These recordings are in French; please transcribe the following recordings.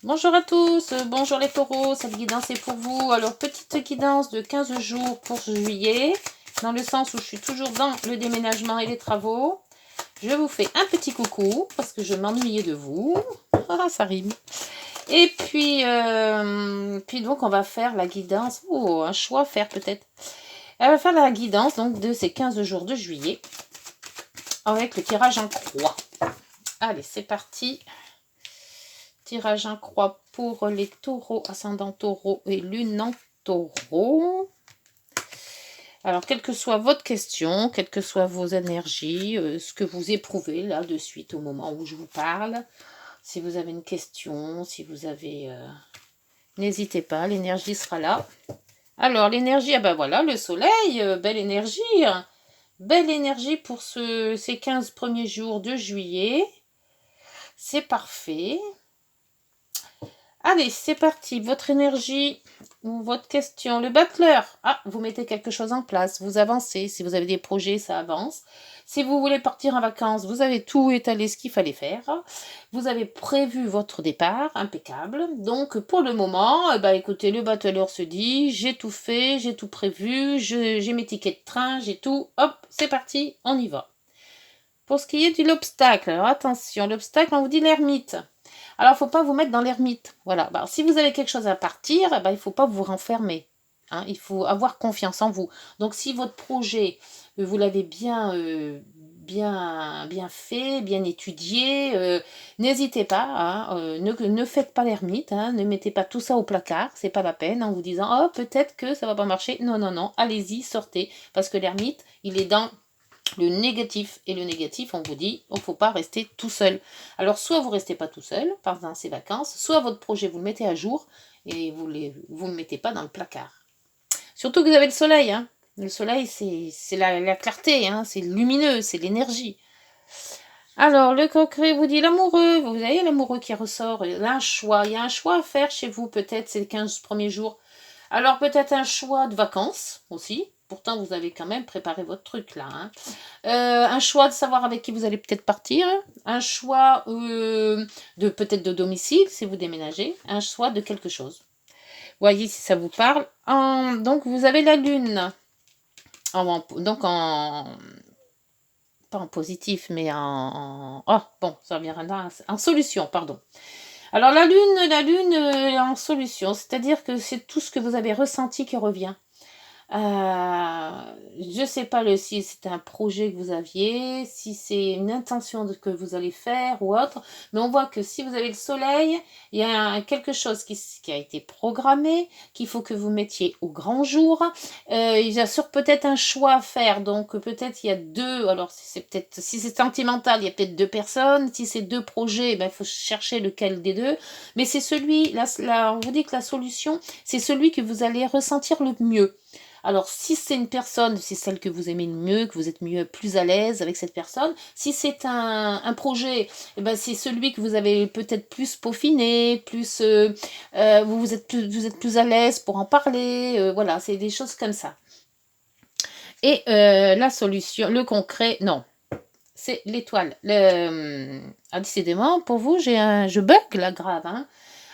Bonjour à tous, bonjour les taureaux, cette guidance est pour vous. Alors, petite guidance de 15 jours pour juillet, dans le sens où je suis toujours dans le déménagement et les travaux. Je vous fais un petit coucou, parce que je m'ennuyais de vous. Ah, ça rime. Et puis donc, on va faire la guidance, un choix à faire peut-être. Elle va faire la guidance donc de ces 15 jours de juillet, avec le tirage en croix. Allez, c'est parti. Tirage en croix pour les taureaux, ascendant taureau et lune en taureau. Alors, quelle que soit votre question, quelles que soient vos énergies, ce que vous éprouvez là de suite au moment où je vous parle, si vous avez une question, si vous avez... n'hésitez pas, l'énergie sera là. Alors, l'énergie, ah ben voilà, le soleil, belle énergie. Belle énergie pour ces 15 premiers jours de juillet. C'est parfait. Allez, c'est parti. Votre énergie ou votre question. Le battleur. Ah, vous mettez quelque chose en place. Vous avancez. Si vous avez des projets, ça avance. Si vous voulez partir en vacances, vous avez tout étalé ce qu'il fallait faire. Vous avez prévu votre départ. Impeccable. Donc, pour le moment, écoutez, le battleur se dit, j'ai tout fait, j'ai tout prévu, j'ai mes tickets de train, j'ai tout. Hop, c'est parti, on y va. Pour ce qui est de l'obstacle, alors attention, l'obstacle, on vous dit l'ermite. Alors, il ne faut pas vous mettre dans l'ermite. Voilà. Alors, si vous avez quelque chose à partir, il ne faut pas vous renfermer. Hein, il faut avoir confiance en vous. Donc, si votre projet, vous l'avez bien fait, bien étudié, n'hésitez pas. Hein, ne faites pas l'ermite. Hein, ne mettez pas tout ça au placard. C'est pas la peine en vous disant, oh, peut-être que ça va pas marcher. Non, non, non. Allez-y, sortez. Parce que l'ermite, il est dans le négatif. Et le négatif, on vous dit, il ne faut pas rester tout seul. Alors, soit vous ne restez pas tout seul pendant ces vacances, soit votre projet, vous le mettez à jour et vous ne le mettez pas dans le placard. Surtout que vous avez le soleil. Hein. Le soleil, c'est la clarté, hein, c'est lumineux, c'est l'énergie. Alors, le concret vous dit l'amoureux. Vous avez l'amoureux qui ressort. Il y a un choix à faire chez vous, peut-être ces 15 premiers jours. Alors, peut-être un choix de vacances aussi. Pourtant, vous avez quand même préparé votre truc là. Hein. Un choix de savoir avec qui vous allez peut-être partir. Un choix de peut-être de domicile si vous déménagez. Un choix de quelque chose. Voyez si ça vous parle. Donc, vous avez la lune. Donc, pas en positif, mais oh, bon, ça reviendra en solution, pardon. Alors, la lune en solution, c'est-à-dire que c'est tout ce que vous avez ressenti qui revient. Je ne sais pas si c'est un projet que vous aviez, si c'est une intention que vous allez faire ou autre, mais on voit que si vous avez le soleil, il y a quelque chose qui a été programmé, qu'il faut que vous mettiez au grand jour. Il y a peut-être un choix à faire, donc peut-être il y a deux, alors si c'est sentimental, il y a peut-être deux personnes, si c'est deux projets, il faut chercher lequel des deux, mais c'est on vous dit que la solution, c'est celui que vous allez ressentir le mieux. Alors, si c'est une personne, c'est celle que vous aimez le mieux, que vous êtes plus à l'aise avec cette personne. Si c'est un projet, c'est celui que vous avez peut-être plus peaufiné, vous êtes plus à l'aise pour en parler. Voilà, c'est des choses comme ça. Et la solution, le concret, non. C'est l'étoile. Décidément, pour vous, je bug là, grave. Hein.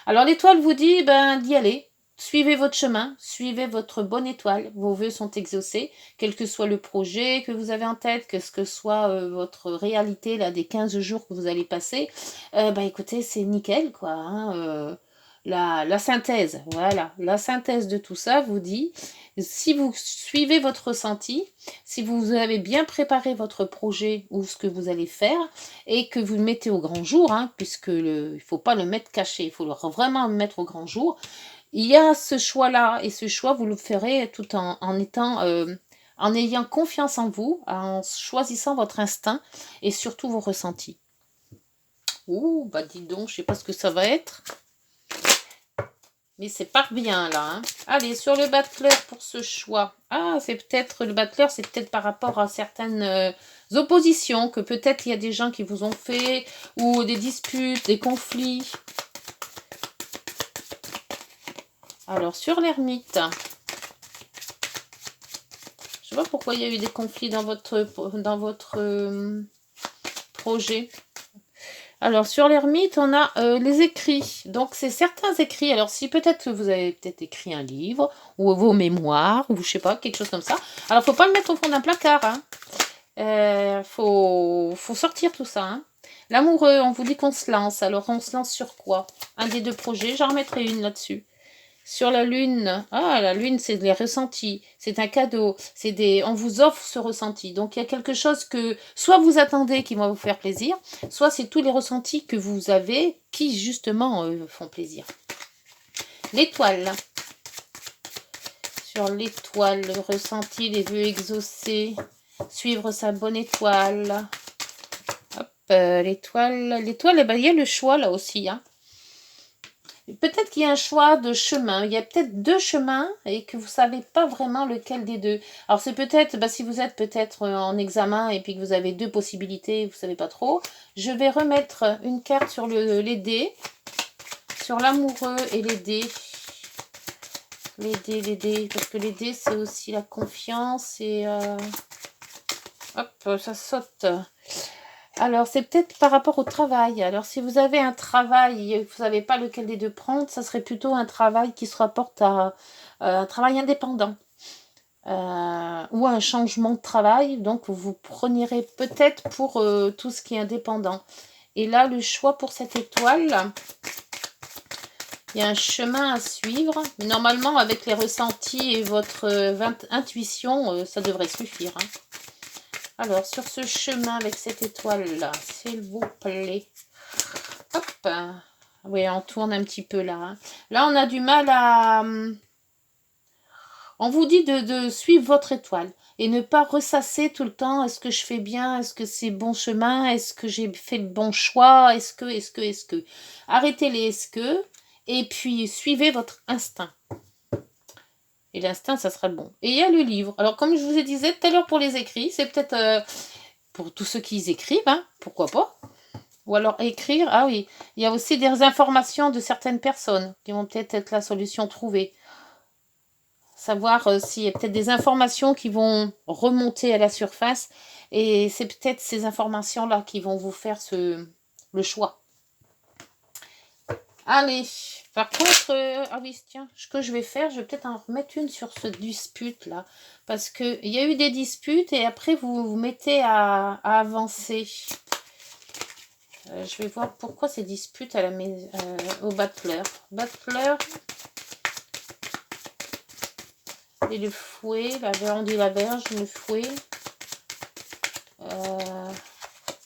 Alors, l'étoile vous dit d'y aller. Suivez votre chemin, suivez votre bonne étoile. Vos vœux sont exaucés, quel que soit le projet que vous avez en tête, que ce que soit votre réalité là, des 15 jours que vous allez passer. Écoutez, c'est nickel, quoi. Hein, la synthèse, voilà. La synthèse de tout ça vous dit, si vous suivez votre ressenti, si vous avez bien préparé votre projet ou ce que vous allez faire, et que vous le mettez au grand jour, hein, puisque il ne faut pas le mettre caché, il faut vraiment le mettre au grand jour, il y a ce choix-là, et ce choix, vous le ferez tout en ayant confiance en vous, en choisissant votre instinct, et surtout vos ressentis. Ouh, dis donc, je sais pas ce que ça va être. Mais c'est pas bien, là. Hein. Allez, sur le battleur pour ce choix. Ah, c'est peut-être, le battleur, c'est peut-être par rapport à certaines oppositions, que peut-être il y a des gens qui vous ont fait, ou des disputes, des conflits. Alors, sur l'ermite, je sais pas pourquoi il y a eu des conflits dans votre projet. Alors, sur l'ermite, on a les écrits. Donc, c'est certains écrits. Alors, si peut-être que vous avez peut-être écrit un livre, ou vos mémoires, ou je sais pas, quelque chose comme ça. Alors, faut pas le mettre au fond d'un placard. Hein. Faut sortir tout ça. Hein. L'amoureux, on vous dit qu'on se lance. Alors, on se lance sur quoi? Un des deux projets. J'en remettrai une là-dessus. Sur la lune, la lune, c'est les ressentis, c'est un cadeau, on vous offre ce ressenti. Donc il y a quelque chose que soit vous attendez qui va vous faire plaisir, soit c'est tous les ressentis que vous avez qui justement font plaisir. L'étoile. Sur l'étoile, le ressenti, les vœux exaucés, suivre sa bonne étoile. Hop, l'étoile, eh ben, il y a le choix là aussi, hein. Peut-être qu'il y a un choix de chemin. Il y a peut-être deux chemins et que vous ne savez pas vraiment lequel des deux. Alors c'est peut-être, si vous êtes peut-être en examen et puis que vous avez deux possibilités, vous ne savez pas trop. Je vais remettre une carte sur les dés, sur l'amoureux et les dés. Les dés, parce que les dés c'est aussi la confiance et... hop, ça saute. Alors, c'est peut-être par rapport au travail. Alors, si vous avez un travail et que vous ne savez pas lequel des deux prendre, ça serait plutôt un travail qui se rapporte à un travail indépendant ou un changement de travail. Donc, vous prendrez peut-être pour tout ce qui est indépendant. Et là, le choix pour cette étoile, il y a un chemin à suivre. Mais normalement, avec les ressentis et votre intuition, ça devrait suffire. Hein. Alors, sur ce chemin avec cette étoile-là, s'il vous plaît. Hop. Oui, on tourne un petit peu là. Hein. Là, on a du mal à... On vous dit de suivre votre étoile et ne pas ressasser tout le temps. Est-ce que je fais bien? Est-ce que c'est bon chemin? Est-ce que j'ai fait le bon choix? Est-ce que... Arrêtez les est-ce que et puis suivez votre instinct. Et l'instinct, ça sera bon. Et il y a le livre. Alors, comme je vous ai dit tout à l'heure pour les écrits, c'est peut-être pour tous ceux qui écrivent, hein, pourquoi pas. Ou alors écrire, ah oui, il y a aussi des informations de certaines personnes qui vont peut-être être la solution trouvée. Savoir s'il y a peut-être des informations qui vont remonter à la surface. Et c'est peut-être ces informations-là qui vont vous faire le choix. Allez, par contre, ah oui, tiens, ce que je vais faire, je vais peut-être en remettre une sur ce dispute là. Parce qu'il y a eu des disputes et après vous vous mettez à avancer. Je vais voir pourquoi ces disputes à au battleur. Battleur. Et le fouet, on dit la verge, le fouet.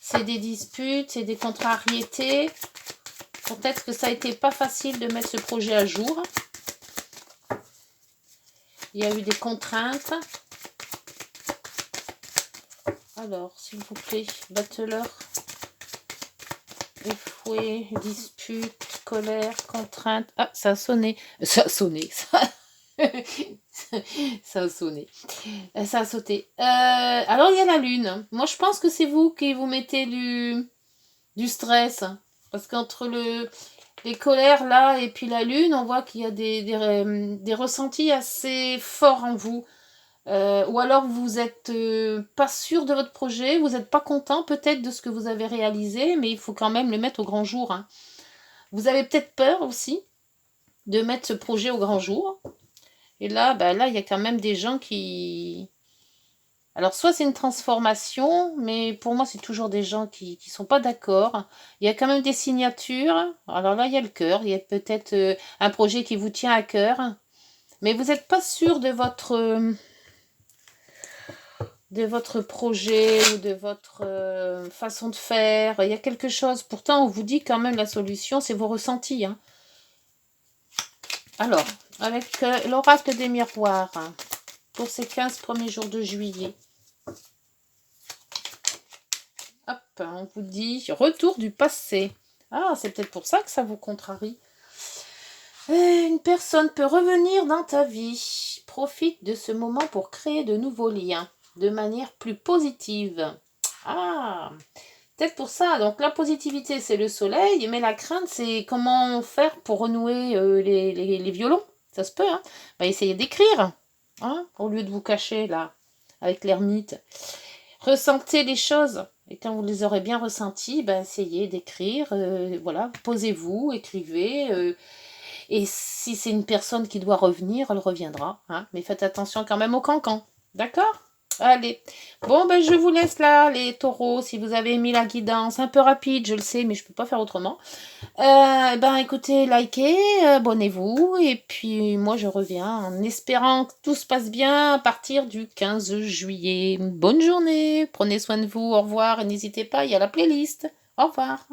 C'est des disputes, c'est des contrariétés. Peut-être que ça a été pas facile de mettre ce projet à jour. Il y a eu des contraintes. Alors, s'il vous plaît, battleur, les fouets, dispute, colère, contrainte. Ah, ça a sonné. Ça a sonné. Ça a sonné. Ça a sauté. Alors, il y a la lune. Moi, je pense que c'est vous qui vous mettez du stress. Parce qu'entre les colères, là, et puis la lune, on voit qu'il y a des ressentis assez forts en vous. Ou alors vous n'êtes pas sûr de votre projet, vous n'êtes pas content peut-être de ce que vous avez réalisé, mais il faut quand même le mettre au grand jour. Hein. Vous avez peut-être peur aussi de mettre ce projet au grand jour. Et là, là, il y a quand même des gens qui... Alors, soit c'est une transformation, mais pour moi, c'est toujours des gens qui sont pas d'accord. Il y a quand même des signatures. Alors là, il y a le cœur. Il y a peut-être un projet qui vous tient à cœur. Mais vous n'êtes pas sûr de votre projet ou de votre façon de faire. Il y a quelque chose. Pourtant, on vous dit quand même la solution, c'est vos ressentis. Hein. Alors, avec l'oracle des miroirs, hein, pour ces 15 premiers jours de juillet. Hop, on vous dit retour du passé. Ah, c'est peut-être pour ça que ça vous contrarie. Une personne peut revenir dans ta vie. Profite de ce moment pour créer de nouveaux liens de manière plus positive. Ah, peut-être pour ça. Donc la positivité, c'est le soleil, mais la crainte, c'est comment faire pour renouer les violons. Ça se peut, hein. Essayez d'écrire, hein, au lieu de vous cacher, là, avec l'ermite. Ressentez les choses. Et quand vous les aurez bien ressentis, ben, essayez d'écrire. Voilà, posez-vous, écrivez. Et si c'est une personne qui doit revenir, elle reviendra. Hein, mais faites attention quand même au cancan. D'accord? Allez. Bon, ben, je vous laisse là, les taureaux. Si vous avez mis la guidance un peu rapide, je le sais, mais je ne peux pas faire autrement. Ben, écoutez, likez, abonnez-vous. Et puis, moi, je reviens en espérant que tout se passe bien à partir du 15 juillet. Bonne journée. Prenez soin de vous. Au revoir. Et n'hésitez pas, il y a la playlist. Au revoir.